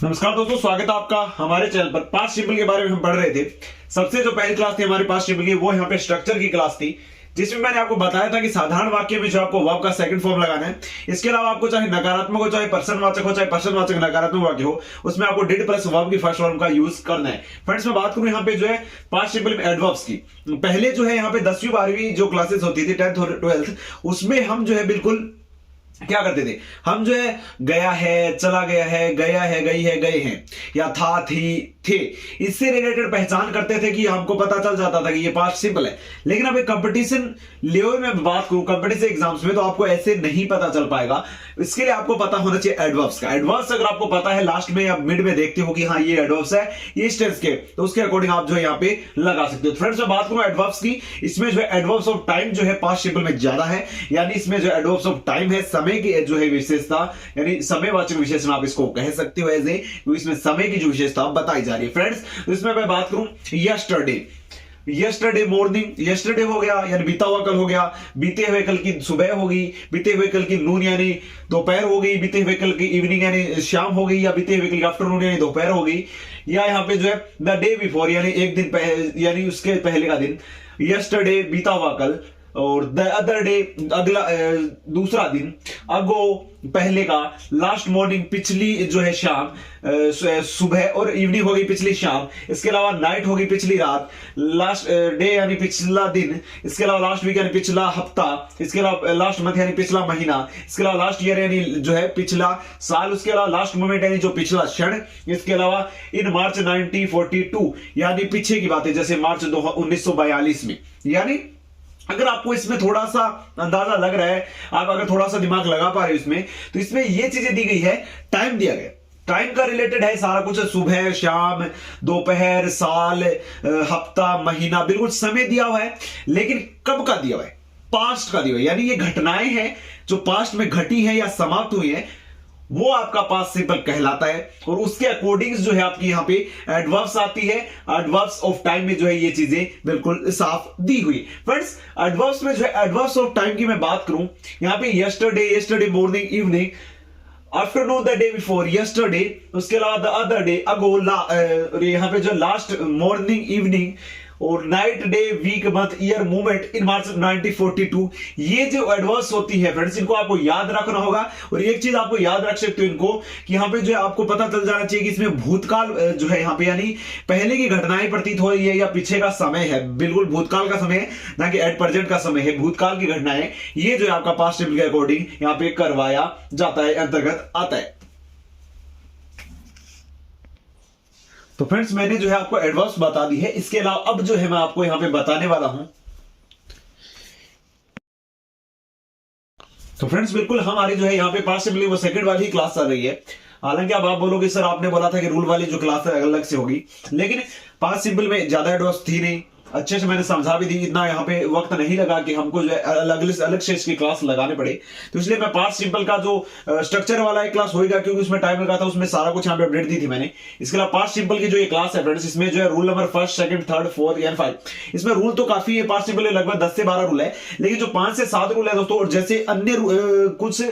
नमस्कार दोस्तों, स्वागत है आपका हमारे चैनल पर। पास्ट सिंपल के बारे में हम पढ़ रहे थे। सबसे जो पहली क्लास थी हमारी पास्ट सिंपल की, वो यहाँ पे स्ट्रक्चर की क्लास थी, जिसमें मैंने आपको बताया था कि साधारण वाक्य में जो आपको वर्ब का सेकंड फॉर्म लगाना है। इसके अलावा आपको चाहे नकारात्मक हो, चाहे पर्सनवाचक हो, चाहे पर्सनवाचक नकारात्मक वाक्य हो, उसमें आपको डिड प्लस वर्ब की फर्स्ट फॉर्म का यूज करना है। फ्रेंड्स, मैं बात करूं यहाँ पे जो है पास्ट सिंपल में एडवर्ब्स की। पहले जो है यहाँ पे 10वीं 12वीं जो क्लासेस होती थी, 10th और 12th, उसमें हम जो है बिल्कुल क्या करते थे, हम जो है गया है, चला गया है, गया है, गई है, गए हैं, या था, थी, थे, इससे रिलेटेड पहचान करते थे कि हमको पता चल जाता था कि ये पास्ट सिंपल है। लेकिन अब एक कंपटीशन लेवल में बात करूं, कंपटीशन एग्जाम्स में, तो आपको ऐसे नहीं पता चल पाएगा। इसके लिए आपको पता होना चाहिए एडवर्ब्स का। एडवर्ब्स अगर आपको पता है, लास्ट में या मिड में देखते हो कि हाँ ये एडवर्ब्स है, ये टेंस के, तो उसके अकॉर्डिंग आप जो है यहाँ पे लगा सकते हो। फ्रेंड्स, मैं बात करूं एडवर्ब्स की, इसमें जो है एडवर्ब्स ऑफ टाइम जो है पास्ट सिंपल में ज्यादा है, यानी इसमें जो एडवर्ब्स ऑफ टाइम है, समय की जो है विशेषता, यानी समयवाचक विशेषण आप इसको कह सकते हो एज ए, क्योंकि इसमें समय की जो विशेषता बताई जा रही है। फ्रेंड्स, इसमें मैं बात करूं यस्टरडे, यस्टरडे मॉर्निंग, यस्टरडे हो गया यानी बीता हुआ कल हो गया, बीते हुए कल की सुबह होगी, बीते हुए कल की नून यानी दोपहर हो गई, बीते हुए कल की इवनिंग यानी शाम हो गई, या बीते हुए कल की आफ्टरनून यानी दोपहर हो गई, या यहाँ पे जो है द डे बिफोर यानी एक दिन पहले यानी उसके पहले का दिन, यस्टरडे बीता हुआ कल, और द अदर डे अगला दूसरा दिन, अगो पहले का, लास्ट मॉर्निंग पिछली जो है शाम, सुबह और इवनिंग होगी पिछली शाम, इसके अलावा नाइट होगी पिछली रात, लास्ट डे यानी पिछला दिन, इसके अलावा लास्ट वीक यानी पिछला हफ्ता, इसके अलावा लास्ट मंथ यानी पिछला महीना, इसके अलावा लास्ट ईयर यानी जो है पिछला साल, उसके अलावा लास्ट मोमेंट यानी जो पिछला क्षण, इसके अलावा इन मार्च 1942 यानी पीछे की बात है, जैसे मार्च 1942 में। यानी अगर आपको इसमें थोड़ा सा अंदाजा लग रहा है, आप अगर थोड़ा सा दिमाग लगा पा रहे हो इसमें, तो इसमें ये चीजें दी गई है, टाइम दिया गया, टाइम का रिलेटेड है सारा कुछ, सुबह, शाम, दोपहर, साल, हफ्ता, महीना, बिल्कुल समय दिया हुआ है। लेकिन कब का दिया हुआ है? पास्ट का दिया हुआ है, यानी ये घटनाएं हैं जो पास्ट में घटी हैं या समाप्त हुई हैं, वो आपका पास्ट सिंपल कहलाता है। और उसके अकॉर्डिंग जो है आपकी यहां पे एडवर्ब्स आती है। एडवर्ब्स ऑफ टाइम में जो है ये चीजें बिल्कुल साफ दी हुई। फ्रेंड्स, एडवर्ब्स में जो है एडवर्ब्स ऑफ टाइम की मैं बात करूं, यहां पे yesterday, yesterday morning, evening, afternoon, the day before, yesterday, उसके अलावा द अदर डे, अगो, यहां पे जो लास्ट मॉर्निंग, इवनिंग, और night, day, week, month, year, movement in March 1942, ये जो एडवर्ब्स होती है फ्रेंड्स, इनको आपको याद रखना होगा। और एक चीज आपको याद रख सकते हो इनको, कि यहाँ पे जो है आपको पता चल जाना चाहिए कि इसमें भूतकाल जो है यहाँ पे यानी पहले की घटनाएं प्रतीत हो रही है या पीछे का समय है, बिल्कुल भूतकाल का समय है, ना कि एट प्रेजेंट का समय है, भूतकाल की घटनाएं, ये जो है आपका पास्ट सिंपल के अकॉर्डिंग यहाँ पे करवाया जाता है, अंतर्गत आता है। तो फ्रेंड्स, मैंने जो है आपको एडवर्ब्स बता दी है। इसके अलावा अब जो है मैं आपको यहां पे बताने वाला हूं। तो फ्रेंड्स, बिल्कुल हमारी जो है यहां पे पास्ट सिंपल वो सेकंड वाली क्लास चल रही है। हालांकि अब आप बोलोगे सर आपने बोला था कि रूल वाली जो क्लास है अलग से होगी, लेकिन पास्ट सिंपल में ज्यादा एडवर्ब्स थी नहीं, अच्छे से मैंने समझा भी दी, इतना यहाँ पे वक्त नहीं लगा कि हमको जो है अलग से इसकी क्लास लगाने पड़े। तो इसलिए मैं पास्ट सिंपल का जो स्ट्रक्चर वाला एक क्लास होगा, क्योंकि उसमें टाइम लगा था, उसमें सारा कुछ यहाँ पे अपडेट दी थी मैंने। इसके अलावा पास्ट सिंपल की जो ये क्लास है फ्रेंड्स, इसमें जो है रूल नंबर 1, 2, 3, 4 एंड 5, इसमें रूल तो काफी है। पास्ट सिंपल लगभग 10 से 12 रूल है, लेकिन जो 5 से 7 रूल है दोस्तों, और जैसे अन्य कुछ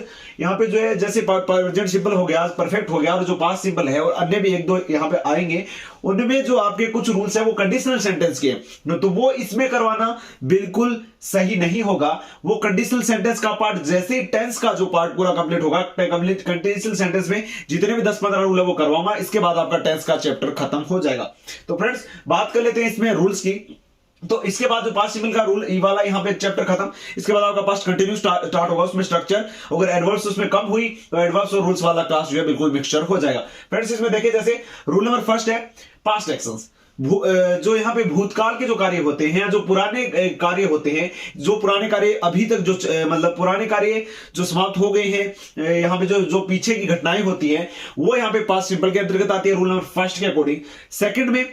यहाँ पे जो है जैसे प्रेजेंट सिंपल हो गया, परफेक्ट हो गया, और जो पास्ट सिंपल है और अन्य भी 1-2 यहाँ पे आएंगे, उनमें जो आपके कुछ रूल्स है वो कंडीशनल सेंटेंस के हैं, तो वो इसमें करवाना बिल्कुल सही नहीं होगा। वो कंडीशनल सेंटेंस का पार्ट, जैसे टेंस का जो पार्ट पूरा कंप्लीट होगा, कंडीशनल सेंटेंस में जितने भी 10-15 रूल है वो करवाऊंगा, इसके बाद आपका टेंस का चैप्टर खत्म हो जाएगा। तो फ्रेंड्स, बात कर लेते हैं इसमें रूल्स की। तो इसके बाद जो पास्ट सिंपल का रूल वाला यहाँ पे चैप्टर खत्म, इसके बाद आपका पास्ट कंटिन्यू स्टार्ट होगा, उसमें स्ट्रक्चर, अगर एडवर्ब्स उसमें कम हुई तो एडवर्ब्स और रूल्स वाला क्लास जो है बिल्कुल मिक्सचर हो जाएगा। फ्रेंड्स, इसमें देखिए जैसे रूल नंबर 1 है पास्ट एक्शंस, जो यहाँ पे भूतकाल के जो कार्य होते हैं, जो पुराने कार्य होते हैं, जो पुराने कार्य अभी तक जो मतलब पुराने कार्य जो समाप्त हो गए हैं, यहाँ पे जो पीछे की घटनाएं होती हैं, वो यहाँ पे पास्ट सिंपल के अंतर्गत आती है रूल नंबर 1 के अकॉर्डिंग। सेकंड में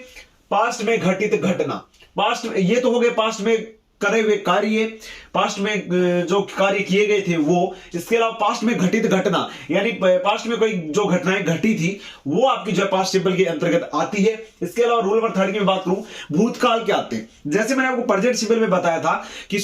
पास्ट में घटित घटना, पास्ट ये तो हो गए पास्ट में करे हुए कार्य, पास्ट में जो कार्य किए गए थे वो, इसके अलावा पास्ट में घटित घटना, यानी पास्ट में कोई जो घटनाएं घटी थी वो आपकी जो है पास्ट सिंपल के अंतर्गत आती है। इसके अलावा रूल नंबर 3 की मैं बात करूं, भूतकाल के आते हैं। जैसे मैंने आपको प्रेजेंट सिंपल में बताया था कि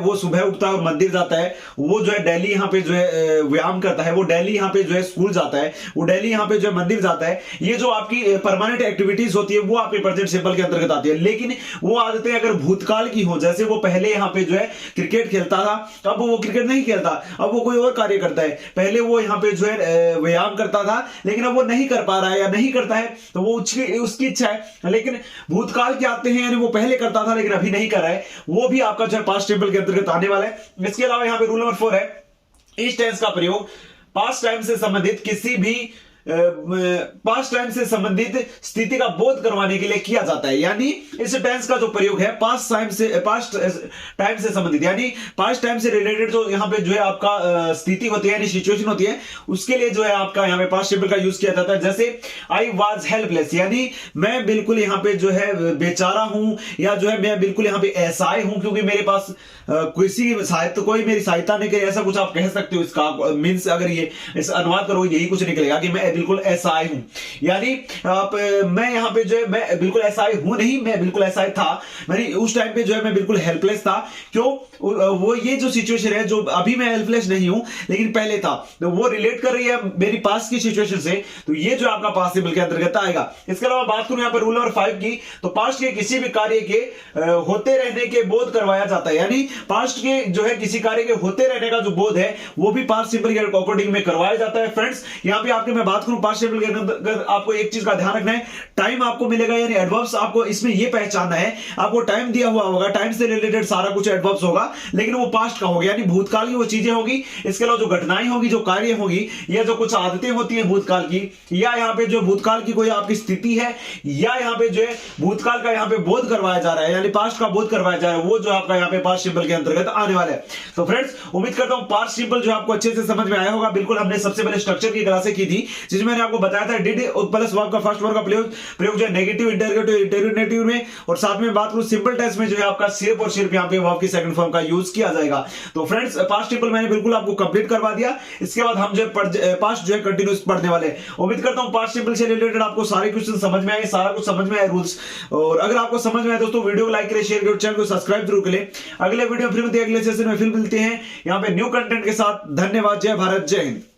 वो सुबह उठता है और मंदिर जाता है, वो जो है डेली यहाँ पे जो है व्यायाम करता है, वो डेली यहाँ पे जो है स्कूल जाता है, वो डेली यहाँ पे जो है मंदिर जाता है। ये जो आपकी परमानेंट एक्टिविटीज होती है वो आपके प्रेजेंट सिंपल के अंतर्गत आती है। लेकिन वो आदतें अगर भूतकाल की हो, जैसे वो पहले यहाँ पे जो है क्रिकेट खेलता था, अब वो क्रिकेट नहीं खेलता, अब वो कोई और कार्य करता है। पहले वो यहाँ पे जो है व्यायाम करता था लेकिन अब वो नहीं कर पा रहा है या नहीं करता है, तो वो उसकी इच्छा है। लेकिन भूतकाल के आते हैं, यानी वो पहले करता था लेकिन अभी नहीं कर रहा है, वो भी आपका जो है पास्ट सिंपल के अंतर्गत आने वाला है। इसके अलावा यहाँ पे रूल नंबर 4 है, इस टेंस का प्रयोग पास्ट टाइम से संबंधित किसी भी पास्ट टाइम से संबंधित स्थिति का बोध करवाने के लिए किया जाता है। यानी इस टेंस का जो प्रयोग है पास्ट टाइम से संबंधित, यानी पास्ट टाइम से रिलेटेड जो यहां पे जो है आपका स्थिति होती है, यानी सिचुएशन होती है, उसके लिए जो है आपका यहां पे पास्ट सिंपल का यूज किया जाता है। जैसे आई वाज हेल्पलेस, यानी मैं बिल्कुल यहां पे जो है बेचारा हूं, या जो है मैं बिल्कुल यहां पे असहाय हूं क्योंकि मेरे पास कोई मेरी सहायता नहीं करे, ऐसा कुछ आप कह सकते हो। इसका मीन्स अगर ये इस अनुवाद करो यही कुछ निकलेगा कि मैं बिल्कुल असहाय हूं, यानी मैं यहां पे जो है मैं बिल्कुल असहाय हूं नहीं, मैं बिल्कुल असहाय था, मैंने उस टाइम पे जो है मैं बिल्कुल हेल्पलेस था। क्यों? वो ये जो सिचुएशन है, जो अभी मैं हेल्पलेस नहीं हूं लेकिन पहले था, तो वो रिलेट कर रही है मेरी पास्ट की सिचुएशन से, तो ये जो आपका पास्ट सिंपल के अंतर्गत आएगा। इसके अलावा बात करूं यहां पर रूल नंबर 5 की, तो पास्ट के किसी भी कार्य के होते रहने के बोध करवाया जाता है, यानी पास्ट के जो है किसी कार्य के होते रहने का जो बोध है वो भी पास्ट सिंपल के अकॉर्डिंग में करवाया जाता है। फ्रेंड्स यहां पे आपके मैं बात करूं पास्ट सिंपल के अंदर, आपको एक चीज का ध्यान रखना है, टाइम आपको मिलेगा, यानी एडवर्ब्स आपको इसमें ये पहचानना है, आपको टाइम दिया हुआ होगा, टाइम से रिलेटेड सारा कुछ एडवर्ब्स होगा, लेकिन वो पास्ट का होगा, यानी भूतकाल की वो चीजें होगी। इसके अलावा जो घटनाएं होगी, जो कार्य होगी, या जो कुछ आदतें होती है भूतकाल की, या यहाँ पे जो भूतकाल की कोई आपकी स्थिति है, या यहाँ पे जो है भूतकाल का यहाँ पे बोध करवाया जा रहा है, यानी पास्ट का बोध करवाया जा रहा है, वो जो आपका यहाँ पे पास्ट सिंपल के अंतर्गत आने वाला है। तो फ्रेंड्स उम्मीद करता हूं पास्ट सिंपल जो आपको अच्छे से समझ में आया होगा। बिल्कुल हमने सबसे पहले स्ट्रक्चर की क्लासें की थी, जिसमें मैंने आपको बताया था डिड प्लस वर्ब का फर्स्ट वर्ब का प्रयोग जो है नेगेटिव, इंटरगेटिव, इंटरनेटिव में, और साथ में बात करूं सिंपल टेंस में जो है आपका सिर्फ और सिर्फ यहाँ पे वर्ब की सेकंड फॉर्म का यूज किया जाएगा। तो फ्रेंड्स पास्ट सिंपल मैंने बिल्कुल आपको कंप्लीट करवा दिया। इसके बाद हम जो है पास्ट जो है कंटिन्यूस पढ़ने वाले हैं। उम्मीद करता हूं पास्ट सिंपल से रिलेटेड आपको सारे क्वेश्चन समझ में आए, सारा कुछ समझ में आए रूल्स। और अगर आपको समझ में आए दोस्तों वीडियो को लाइक करें, शेयर करें, चैनल को सब्सक्राइब जरूर करें। अगले वीडियो फिर मिलते हैं, अगले सेशन में फिर मिलते हैं यहाँ पे न्यू कंटेंट के साथ। धन्यवाद, जय भारत, जय हिंद।